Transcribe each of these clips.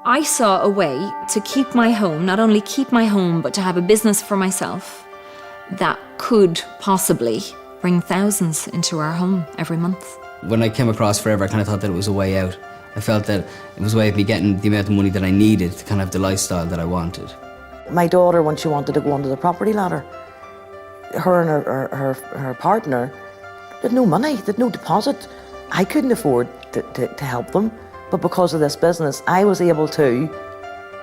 I saw a way to keep my home, not only keep my home, but to have a business for myself that could possibly bring thousands into our home every month. When I came across Forever, I kind of thought that it was a way out. I felt that it was a way of me getting the amount of money that I needed to kind of have the lifestyle that I wanted. My daughter, when she wanted to go onto the property ladder, her and her partner had no money, they had no deposit. I couldn't afford to help them, but because of this business, I was able to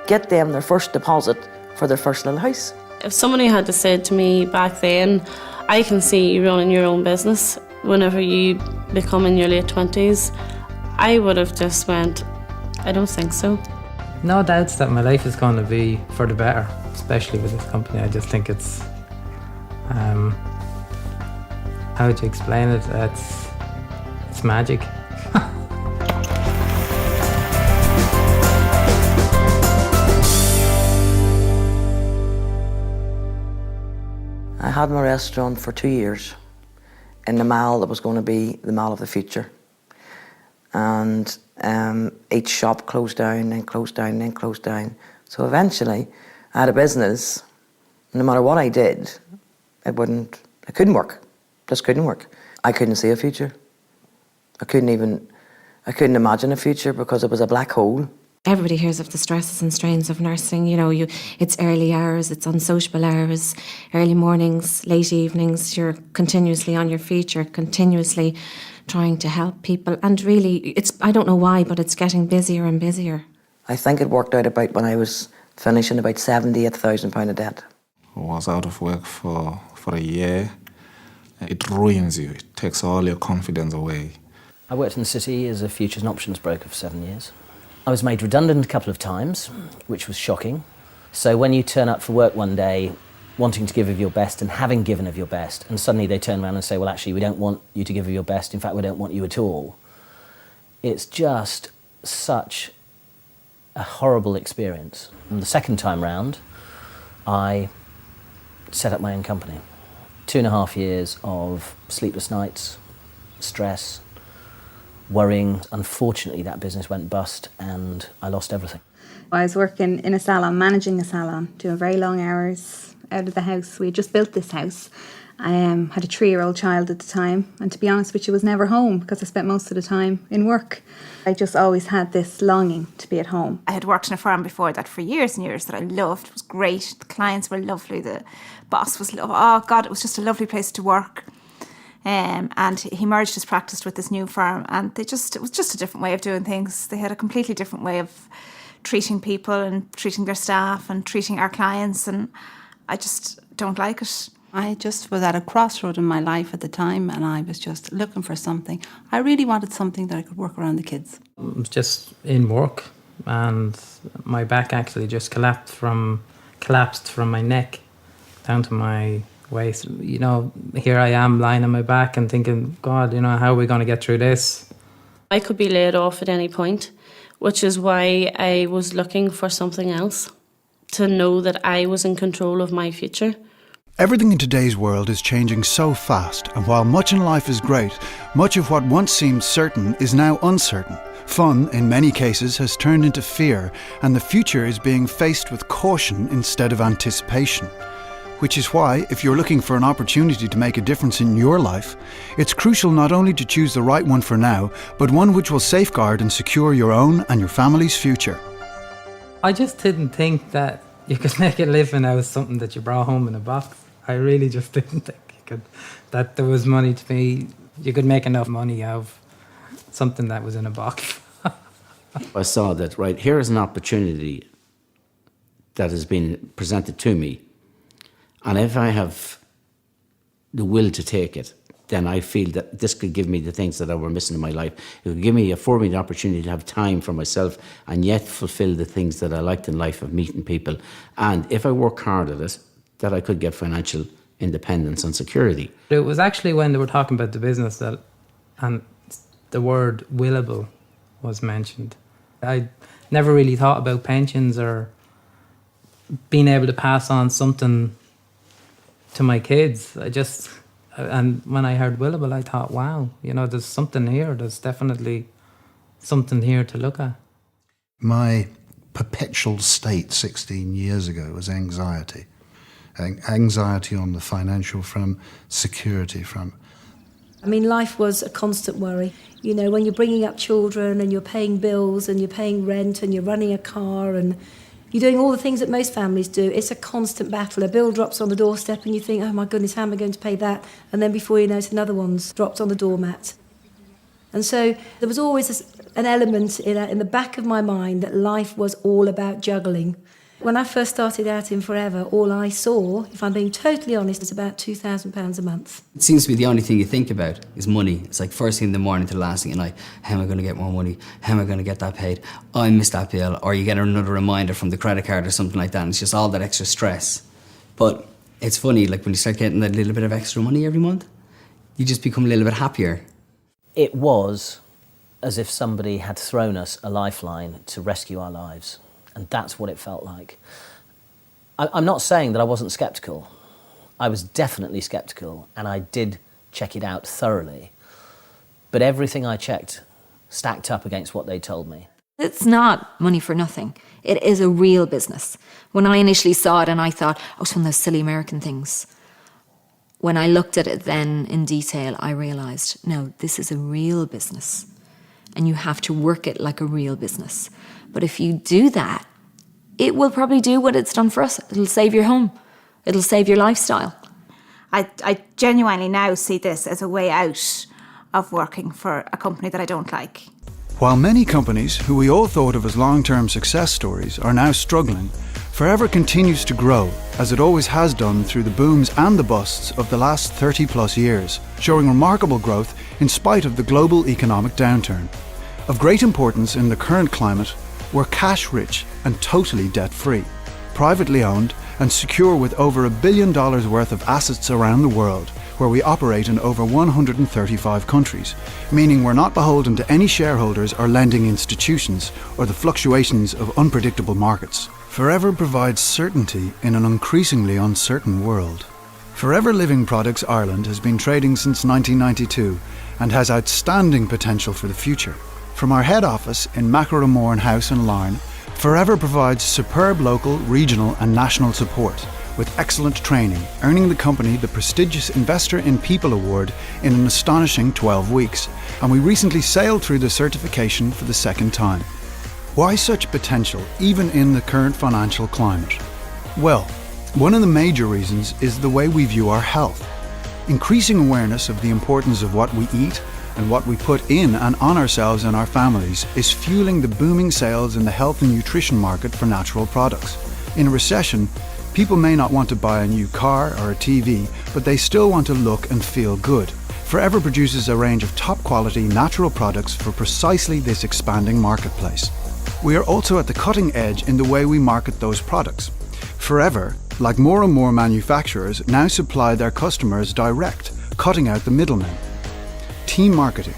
get them their first deposit for their first little house. If somebody had to say to me back then, I can see you running your own business whenever you become in your late 20s, I would have just went, I don't think so. No doubts that my life is going to be for the better, especially with this company. I just think it's, how would you explain it? It's magic. I had my restaurant for 2 years in the mall that was going to be the mall of the future. And each shop closed down, then closed down, then closed down. So eventually, I had a business. No matter what I did, it couldn't work. Just couldn't work. I couldn't see a future. I couldn't imagine a future because it was a black hole. Everybody hears of the stresses and strains of nursing. You know, it's early hours, it's unsociable hours, early mornings, late evenings. You're continuously on your feet. You're continuously trying to help people. And really, I don't know why, but it's getting busier and busier. I think it worked out about when I was finishing about £78,000 of debt. I was out of work for a year. It ruins you. It takes all your confidence away. I worked in the city as a futures and options broker for 7 years. I was made redundant a couple of times, which was shocking. So when you turn up for work one day wanting to give of your best and having given of your best, and suddenly they turn around and say, well, actually, we don't want you to give of your best. In fact, we don't want you at all. It's just such a horrible experience. And the second time round, I set up my own company. 2.5 years of sleepless nights, stress, worrying. Unfortunately, that business went bust and I lost everything. I was working in a salon, managing a salon, doing very long hours out of the house. We had just built this house. I had a 3-year-old child at the time, and to be honest with you, was never home because I spent most of the time in work. I just always had this longing to be at home. I had worked in a firm before that for years and years that I loved. It was great. The clients were lovely. The boss was lovely. Oh God, it was just a lovely place to work. And he merged his practice with this new firm, and it was just a different way of doing things. They had a completely different way of treating people and treating their staff and treating our clients, and I just don't like it. I just was at a crossroad in my life at the time, and I was just looking for something. I really wanted something that I could work around the kids. I was just in work and my back actually just collapsed from my neck down to my waist. You know, here I am lying on my back and thinking, God, you know, how are we going to get through this? I could be laid off at any point, which is why I was looking for something else, to know that I was in control of my future. Everything in today's world is changing so fast, and while much in life is great, much of what once seemed certain is now uncertain. Fun, in many cases, has turned into fear, and the future is being faced with caution instead of anticipation. Which is why, if you're looking for an opportunity to make a difference in your life, it's crucial not only to choose the right one for now, but one which will safeguard and secure your own and your family's future. I just didn't think that you could make a living out of something that you brought home in a box. I really just didn't think that there was money to be, you could make enough money out of something that was in a box. I saw that, right, here is an opportunity that has been presented to me. And if I have the will to take it, then I feel that this could give me the things that I were missing in my life. It would afford me the opportunity to have time for myself and yet fulfill the things that I liked in life of meeting people. And if I work hard at it, that I could get financial independence and security. It was actually when they were talking about the business and the word willable was mentioned. I never really thought about pensions or being able to pass on something to my kids. And when I heard willable, I thought, wow, you know, there's something here. There's definitely something here to look at. My perpetual state 16 years ago was anxiety. Anxiety on the financial front, security front. I mean, life was a constant worry. You know, when you're bringing up children and you're paying bills and you're paying rent and you're running a car and you're doing all the things that most families do, it's a constant battle. A bill drops on the doorstep and you think, oh my goodness, how am I going to pay that? And then before you know it, another one's dropped on the doormat. And so there was always an element in the back of my mind that life was all about juggling. When I first started out in Forever, all I saw, if I'm being totally honest, is about £2,000 a month. It seems to be the only thing you think about is money. It's like first thing in the morning to the last thing at night. How am I going to get more money? How am I going to get that paid? Oh, I missed that bill. Or you get another reminder from the credit card or something like that. And it's just all that extra stress. But it's funny, like when you start getting that little bit of extra money every month, you just become a little bit happier. It was as if somebody had thrown us a lifeline to rescue our lives. And that's what it felt like. I'm not saying that I wasn't sceptical. I was definitely sceptical, and I did check it out thoroughly. But everything I checked stacked up against what they told me. It's not money for nothing. It is a real business. When I initially saw it and I thought, oh, it's one of those silly American things. When I looked at it then in detail, I realised, no, this is a real business. And you have to work it like a real business. But if you do that, it will probably do what it's done for us. It'll save your home. It'll save your lifestyle. I genuinely now see this as a way out of working for a company that I don't like. While many companies who we all thought of as long-term success stories are now struggling, Forever continues to grow, as it always has done through the booms and the busts of the last 30 plus years, showing remarkable growth in spite of the global economic downturn. Of great importance in the current climate, we're cash-rich and totally debt-free, privately owned and secure with over $1 billion worth of assets around the world, where we operate in over 135 countries, meaning we're not beholden to any shareholders or lending institutions or the fluctuations of unpredictable markets. Forever provides certainty in an increasingly uncertain world. Forever Living Products Ireland has been trading since 1992 and has outstanding potential for the future. From our head office in Macroramorn House in Larne, Forever provides superb local, regional and national support with excellent training, earning the company the prestigious Investor in People Award in an astonishing 12 weeks, and we recently sailed through the certification for the second time. Why such potential, even in the current financial climate? Well, one of the major reasons is the way we view our health. Increasing awareness of the importance of what we eat and what we put in and on ourselves and our families is fueling the booming sales in the health and nutrition market for natural products. In a recession, people may not want to buy a new car or a TV, but they still want to look and feel good. Forever produces a range of top quality natural products for precisely this expanding marketplace. We are also at the cutting edge in the way we market those products. Forever, like more and more manufacturers, now supply their customers direct, cutting out the middlemen. Team marketing,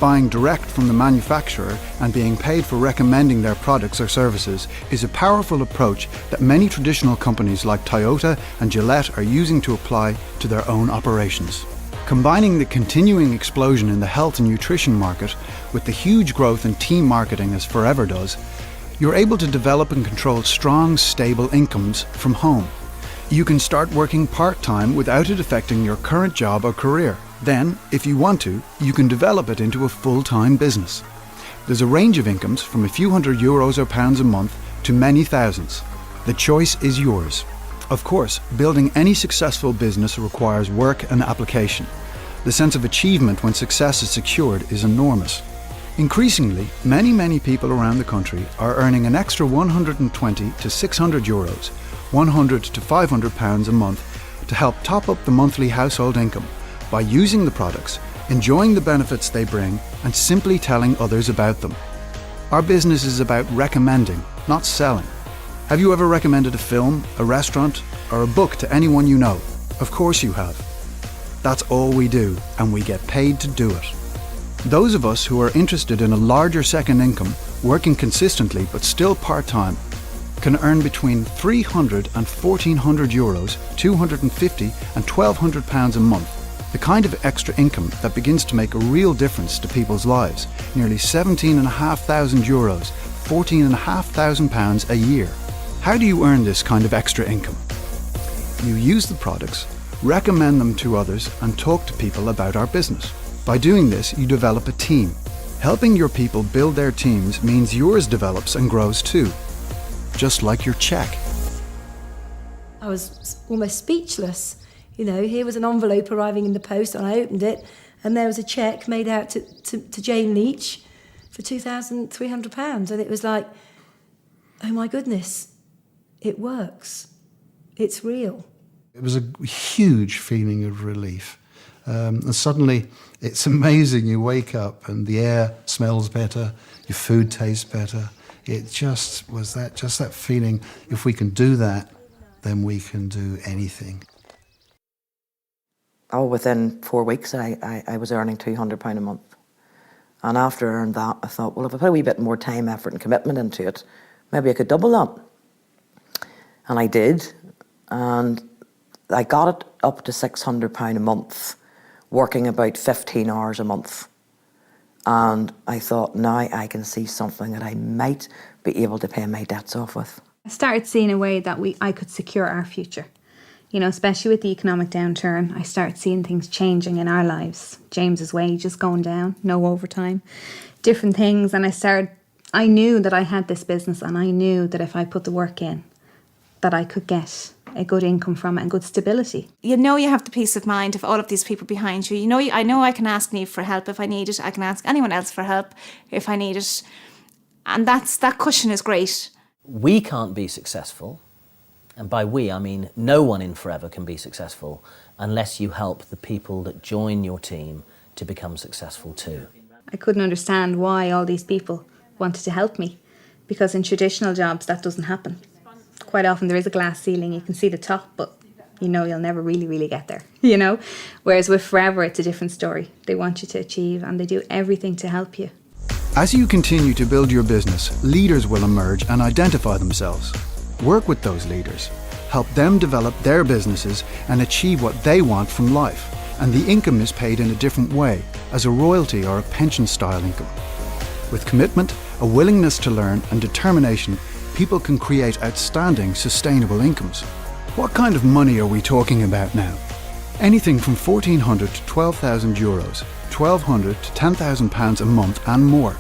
buying direct from the manufacturer and being paid for recommending their products or services, is a powerful approach that many traditional companies like Toyota and Gillette are using to apply to their own operations. Combining the continuing explosion in the health and nutrition market with the huge growth in team marketing as Forever does, you're able to develop and control strong, stable incomes from home. You can start working part-time without it affecting your current job or career. Then, if you want to, you can develop it into a full-time business. There's a range of incomes from a few €100 or pounds a month to many thousands. The choice is yours. Of course, building any successful business requires work and application. The sense of achievement when success is secured is enormous. Increasingly, many people around the country are earning an extra €120 to €600, £100 to £500 a month to help top up the monthly household income by using the products, enjoying the benefits they bring, and simply telling others about them. Our business is about recommending, not selling. Have you ever recommended a film, a restaurant, or a book to anyone you know? Of course you have. That's all we do, and we get paid to do it. Those of us who are interested in a larger second income, working consistently but still part-time, can earn between €300 and €1,400, £250 and £1,200 a month. The kind of extra income that begins to make a real difference to people's lives. Nearly €17,500, £14,500 a year. How do you earn this kind of extra income? You use the products, recommend them to others, and talk to people about our business. By doing this, you develop a team. Helping your people build their teams means yours develops and grows too, just like your cheque. I was almost speechless. You know, here was an envelope arriving in the post, and I opened it, and there was a cheque made out to Jane Leach for £2,300. And it was like, oh my goodness, it works. It's real. It was a huge feeling of relief. And suddenly, it's amazing. You wake up and the air smells better, your food tastes better. It just was that feeling, if we can do that, then we can do anything. Oh, within 4 weeks, I was earning £200 a month. And after I earned that, I thought, well, if I put a wee bit more time, effort and commitment into it, maybe I could double that. And I did. And I got it up to £600 a month, working about 15 hours a month. And I thought, now I can see something that I might be able to pay my debts off with. I started seeing a way that I could secure our future. You know, especially with the economic downturn, I started seeing things changing in our lives. James's wages going down, no overtime, different things. And I knew that I had this business, and I knew that if I put the work in, that I could get a good income from it and good stability. You know, you have the peace of mind of all of these people behind you. You know, I know I can ask Niamh for help if I need it. I can ask anyone else for help if I need it. And that cushion is great. We can't be successful, and by we I mean no one in Forever can be successful unless you help the people that join your team to become successful too. I couldn't understand why all these people wanted to help me, because in traditional jobs that doesn't happen. Quite often there is a glass ceiling, you can see the top, but you know you'll never really get there, you know? Whereas with Forever, it's a different story. They want you to achieve, and they do everything to help you. As you continue to build your business, leaders will emerge and identify themselves. Work with those leaders. Help them develop their businesses and achieve what they want from life. And the income is paid in a different way, as a royalty or a pension-style income. With commitment, a willingness to learn, and determination, people can create outstanding, sustainable incomes. What kind of money are we talking about now? Anything from €1,400 to €12,000, £1,200 to £10,000 a month and more.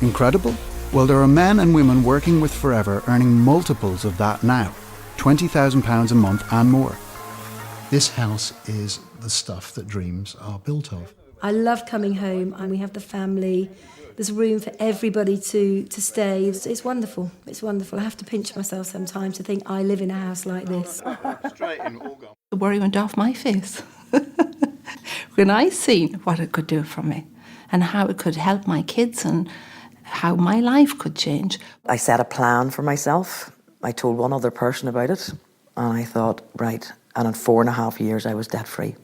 Incredible? Well, there are men and women working with Forever earning multiples of that now, £20,000 a month and more. This house is the stuff that dreams are built of. I love coming home, and we have the family. There's room for everybody to stay. It's wonderful. It's wonderful. I have to pinch myself sometimes to think I live in a house like this. The worry went off my face when I seen what it could do for me and how it could help my kids and how my life could change. I set a plan for myself. I told one other person about it, and I thought, right, and in 4.5 years I was debt-free.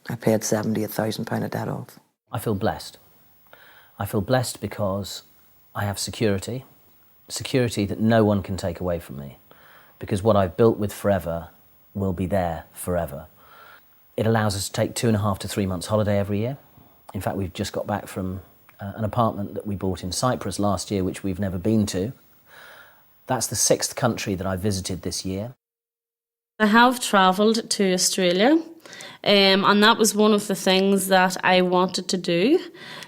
I paid £78,000 of debt off. I feel blessed. I feel blessed because I have security that no one can take away from me, because what I've built with Forever will be there forever. It allows us to take 2.5 to 3 months holiday every year. In fact, we've just got back from an apartment that we bought in Cyprus last year, which we've never been to. That's the 6th country that I visited this year. I have travelled to Australia, and that was one of the things that I wanted to do.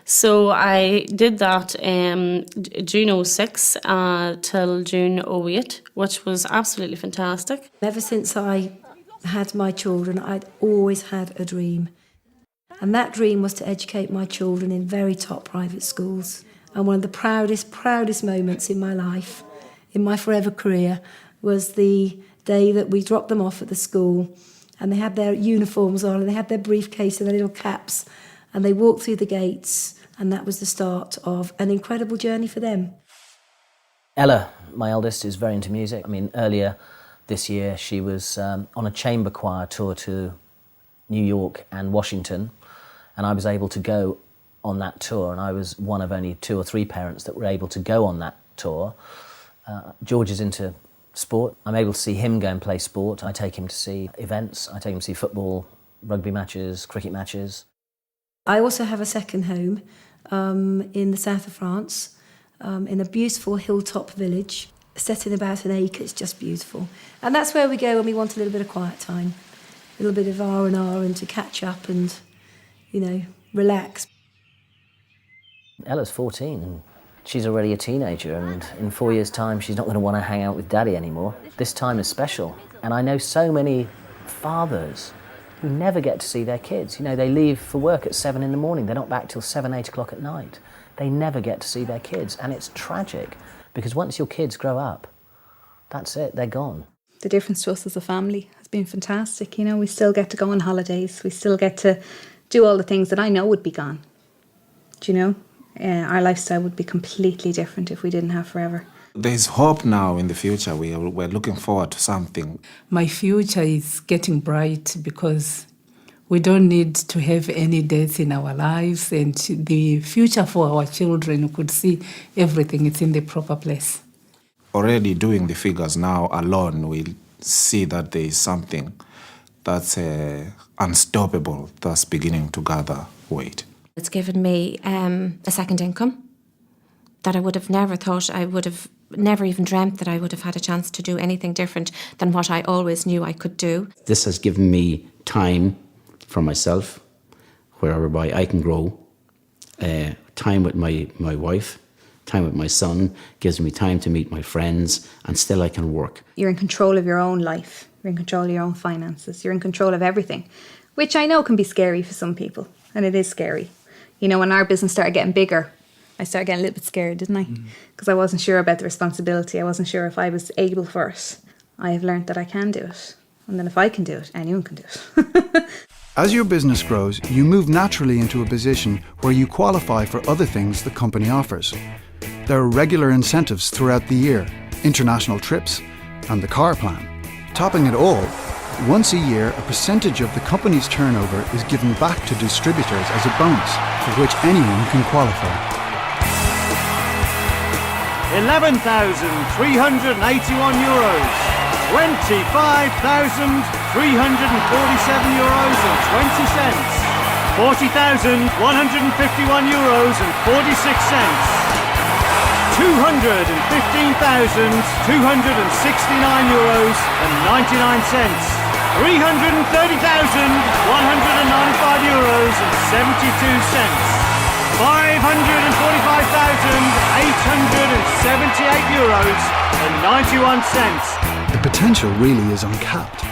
So I did that June 06 till June 08, which was absolutely fantastic. Ever since I had my children, I'd always had a dream. And that dream was to educate my children in very top private schools. And one of the proudest moments in my life, in my Forever career, was the day that we dropped them off at the school, and they had their uniforms on, and they had their briefcase and their little caps, and they walked through the gates, and that was the start of an incredible journey for them. Ella, my eldest, is very into music. I mean, earlier this year she was on a chamber choir tour to New York and Washington, and I was able to go on that tour, and I was one of only 2 or 3 parents that were able to go on that tour. George is into sport. I'm able to see him go and play sport. I take him to see events. I take him to see football, rugby matches, cricket matches. I also have a second home in the south of France, in a beautiful hilltop village, set in about an acre. It's just beautiful. And that's where we go when we want a little bit of quiet time, a little bit of R&R and to catch up and, relax. Ella's 14 and she's already a teenager, and in 4 years' time she's not going to want to hang out with Daddy anymore. This time is special, and I know so many fathers who never get to see their kids. They leave for work at 7 in the morning, they're not back till 7, 8 o'clock at night. They never get to see their kids, and it's tragic, because once your kids grow up, that's it, they're gone. The difference to us as a family has been fantastic. We still get to go on holidays, we still get to do all the things that I know would be gone. Do you know? Our lifestyle would be completely different if we didn't have Forever. There's hope now in the future. We're looking forward to something. My future is getting bright because we don't need to have any deaths in our lives, and the future for our children could see everything is in the proper place. Already doing the figures now alone, we see that there is something that's unstoppable, that's beginning to gather weight. It's given me a second income that I would have never thought, I would have never even dreamt that I would have had a chance to do anything different than what I always knew I could do. This has given me time for myself, whereby I can grow, time with my wife, time with my son, gives me time to meet my friends, and still I can work. You're in control of your own life, you're in control of your own finances, you're in control of everything, which I know can be scary for some people, and it is scary. When our business started getting bigger, I started getting a little bit scared, didn't I? Because I wasn't sure about the responsibility. I wasn't sure if I was able for it. I have learned that I can do it. And then if I can do it, anyone can do it. As your business grows, you move naturally into a position where you qualify for other things the company offers. There are regular incentives throughout the year, international trips, and the car plan. Topping it all, once a year, a percentage of the company's turnover is given back to distributors as a bonus, for which anyone can qualify. 11,381 euros, 25,347 euros and 20 cents, 40,151 euros and 46 cents, 215,269 euros and 99 cents, 330,195 euros and 72 cents, 545,878 euros and 91 cents. The potential really is uncapped.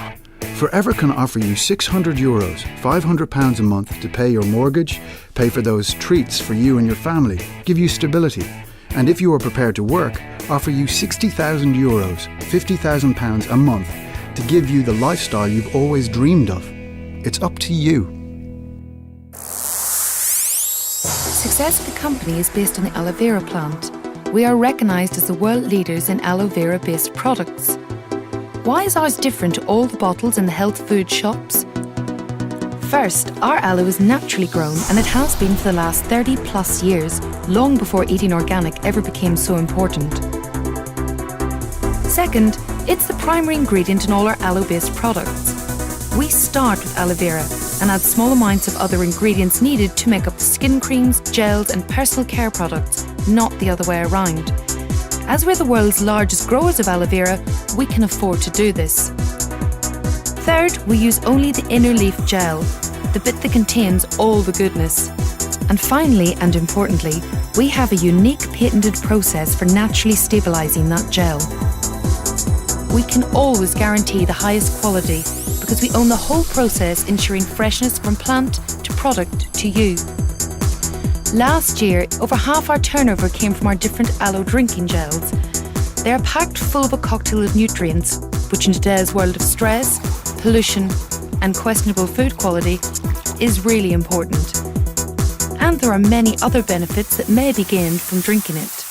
Forever can offer you 600 euros, £500 a month to pay your mortgage, pay for those treats for you and your family, give you stability, and if you are prepared to work, offer you 60,000 euros, £50,000 a month to give you the lifestyle you've always dreamed of. It's up to you. Success of the company is based on the aloe vera plant. We are recognised as the world leaders in aloe vera-based products. Why is ours different to all the bottles in the health food shops? First, our aloe is naturally grown, and it has been for the last 30 plus years, long before eating organic ever became so important. Second, it's the primary ingredient in all our aloe-based products. We start with aloe vera and add small amounts of other ingredients needed to make up the skin creams, gels and personal care products, not the other way around. As we're the world's largest growers of aloe vera, we can afford to do this. Third, we use only the inner leaf gel, the bit that contains all the goodness. And finally, and importantly, we have a unique patented process for naturally stabilising that gel. We can always guarantee the highest quality because we own the whole process, ensuring freshness from plant to product to you. Last year, over half our turnover came from our different aloe drinking gels. They are packed full of a cocktail of nutrients, which in today's world of stress, pollution and questionable food quality is really important. And there are many other benefits that may be gained from drinking it.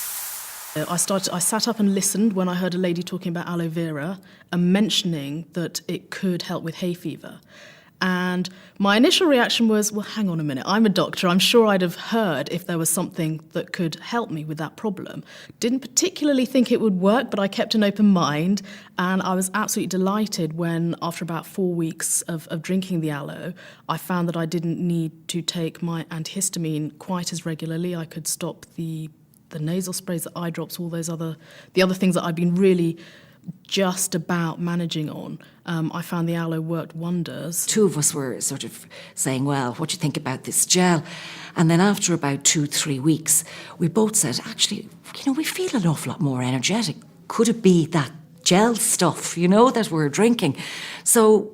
I sat up and listened when I heard a lady talking about aloe vera and mentioning that it could help with hay fever. And my initial reaction was, well, hang on a minute, I'm a doctor, I'm sure I'd have heard if there was something that could help me with that problem. Didn't particularly think it would work, but I kept an open mind, and I was absolutely delighted when, after about 4 weeks of drinking the aloe, I found that I didn't need to take my antihistamine quite as regularly. I could stop the the nasal sprays, the eye drops, all those the other things that I've been really just about managing on, I found the aloe worked wonders. Two of us were sort of saying, well, what do you think about this gel? And then after about 2-3 weeks, we both said, actually, we feel an awful lot more energetic. Could it be that gel stuff, that we're drinking? So,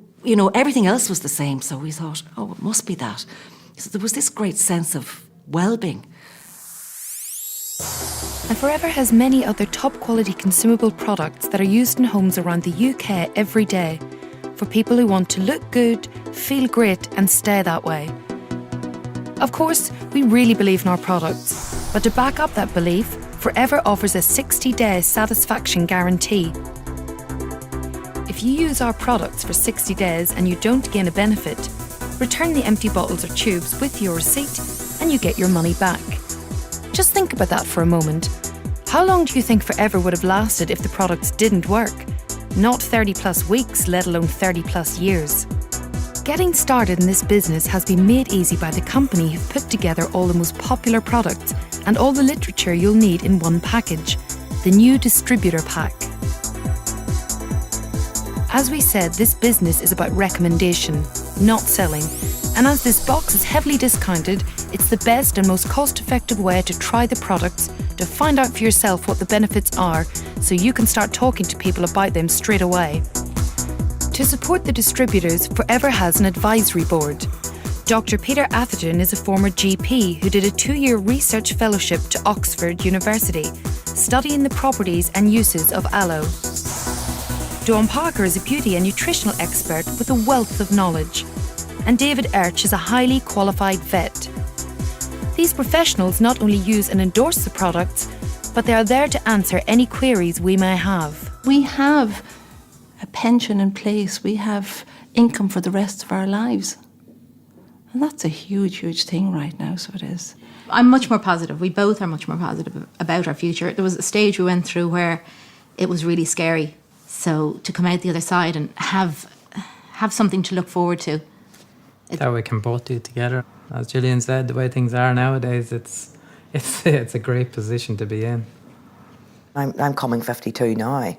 everything else was the same. So we thought, oh, it must be that. So there was this great sense of well-being. And Forever has many other top-quality consumable products that are used in homes around the UK every day for people who want to look good, feel great and stay that way. Of course, we really believe in our products, but to back up that belief, Forever offers a 60-day satisfaction guarantee. If you use our products for 60 days and you don't gain a benefit, return the empty bottles or tubes with your receipt and you get your money back. Just think about that for a moment. How long do you think Forever would have lasted if the products didn't work? Not 30 plus weeks, let alone 30 plus years. Getting started in this business has been made easy by the company who've put together all the most popular products and all the literature you'll need in one package, the new distributor pack. As we said, this business is about recommendation, not selling. And as this box is heavily discounted, it's the best and most cost-effective way to try the products, to find out for yourself what the benefits are, so you can start talking to people about them straight away. To support the distributors, Forever has an advisory board. Dr. Peter Atherton is a former GP who did a 2-year research fellowship to Oxford University, studying the properties and uses of aloe. Dawn Parker is a beauty and nutritional expert with a wealth of knowledge. And David Erch is a highly qualified vet. These professionals not only use and endorse the products, but they are there to answer any queries we may have. We have a pension in place. We have income for the rest of our lives. And that's a huge, huge thing right now, so it is. I'm much more positive. We both are much more positive about our future. There was a stage we went through where it was really scary. So to come out the other side and have something to look forward to. That we can both do together. As Gillian said, the way things are nowadays, it's a great position to be in. I'm coming 52 now, and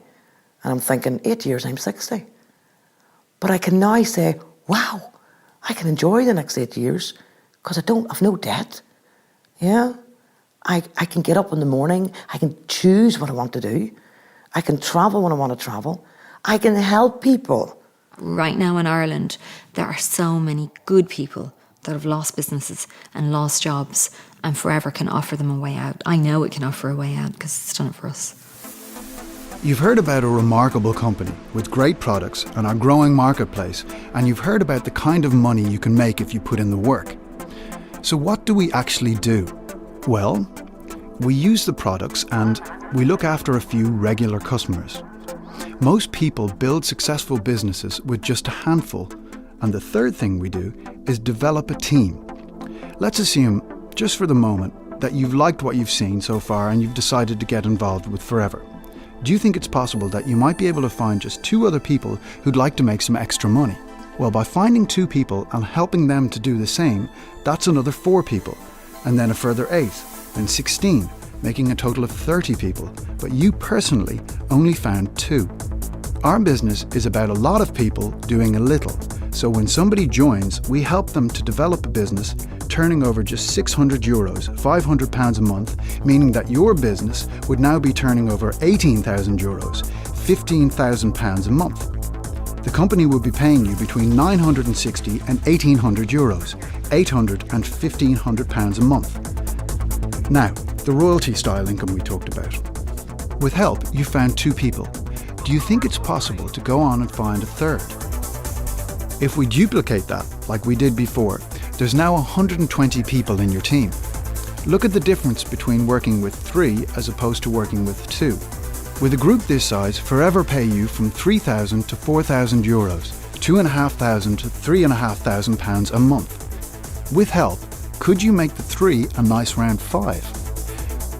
I'm thinking 8 years I'm 60. But I can now say, wow, I can enjoy the next 8 years because I've no debt. Yeah, I can get up in the morning. I can choose what I want to do. I can travel when I want to travel. I can help people. Right now in Ireland, there are so many good people that have lost businesses and lost jobs, and Forever can offer them a way out. I know it can offer a way out because it's done it for us. You've heard about a remarkable company with great products and our growing marketplace, and you've heard about the kind of money you can make if you put in the work. So what do we actually do? Well, we use the products and we look after a few regular customers. Most people build successful businesses with just a handful, and the third thing we do is develop a team. Let's assume, just for the moment, that you've liked what you've seen so far and you've decided to get involved with Forever. Do you think it's possible that you might be able to find just 2 other people who'd like to make some extra money? Well, by finding 2 people and helping them to do the same, that's another 4 people, and then a further 8, then 16, making a total of 30 people, but you personally only found 2. Our business is about a lot of people doing a little, so when somebody joins, we help them to develop a business turning over just €600, £500 a month, meaning that your business would now be turning over €18,000, £15,000 a month. The company would be paying you between €960 and €1,800, £800 and £1,500 a month. Now, the royalty style income we talked about. With help, you found 2 people. Do you think it's possible to go on and find a third? If we duplicate that, like we did before, there's now 120 people in your team. Look at the difference between working with 3 as opposed to working with 2. With a group this size, Forever pay you from €3,000 to €4,000, £2,500 to £3,500 a month. With help, could you make the 3 a nice round 5?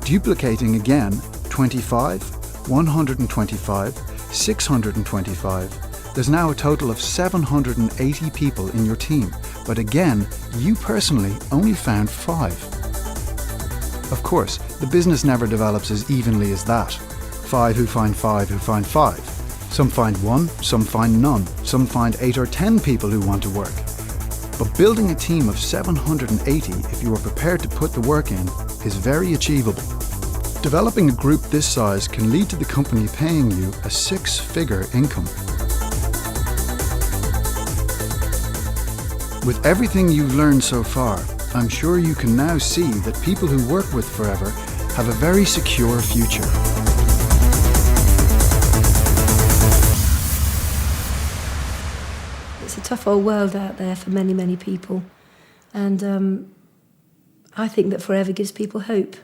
Duplicating again, 25, 125, 625. There's now a total of 780 people in your team, but again, you personally only found 5. Of course, the business never develops as evenly as that. 5 who find 5 who find 5. Some find 1, some find none, some find 8 or 10 people who want to work. But building a team of 780, if you are prepared to put the work in, is very achievable. Developing a group this size can lead to the company paying you a 6-figure income. With everything you've learned so far, I'm sure you can now see that people who work with Forever have a very secure future. It's a tough old world out there for many, many people. And I think that Forever gives people hope,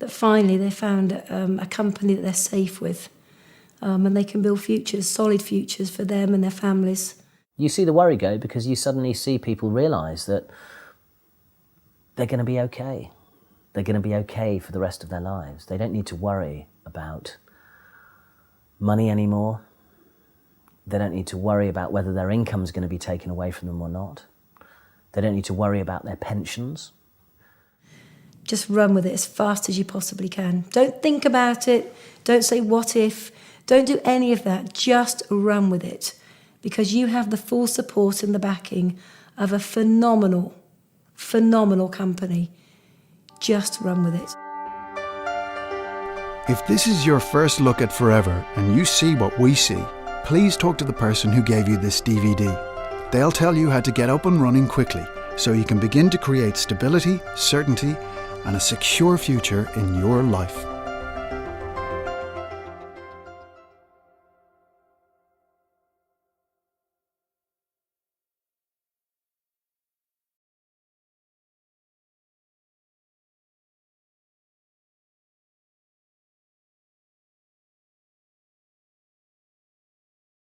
that finally they found a company that they're safe with, and they can build futures, solid futures for them and their families. You see the worry go because you suddenly see people realise that they're going to be okay. They're going to be okay for the rest of their lives. They don't need to worry about money anymore. They don't need to worry about whether their income is going to be taken away from them or not. They don't need to worry about their pensions. Just run with it as fast as you possibly can. Don't think about it. Don't say what if. Don't do any of that. Just run with it, because you have the full support and the backing of a phenomenal, phenomenal company. Just run with it. If this is your first look at Forever and you see what we see, please talk to the person who gave you this DVD. They'll tell you how to get up and running quickly so you can begin to create stability, certainty, and a secure future in your life.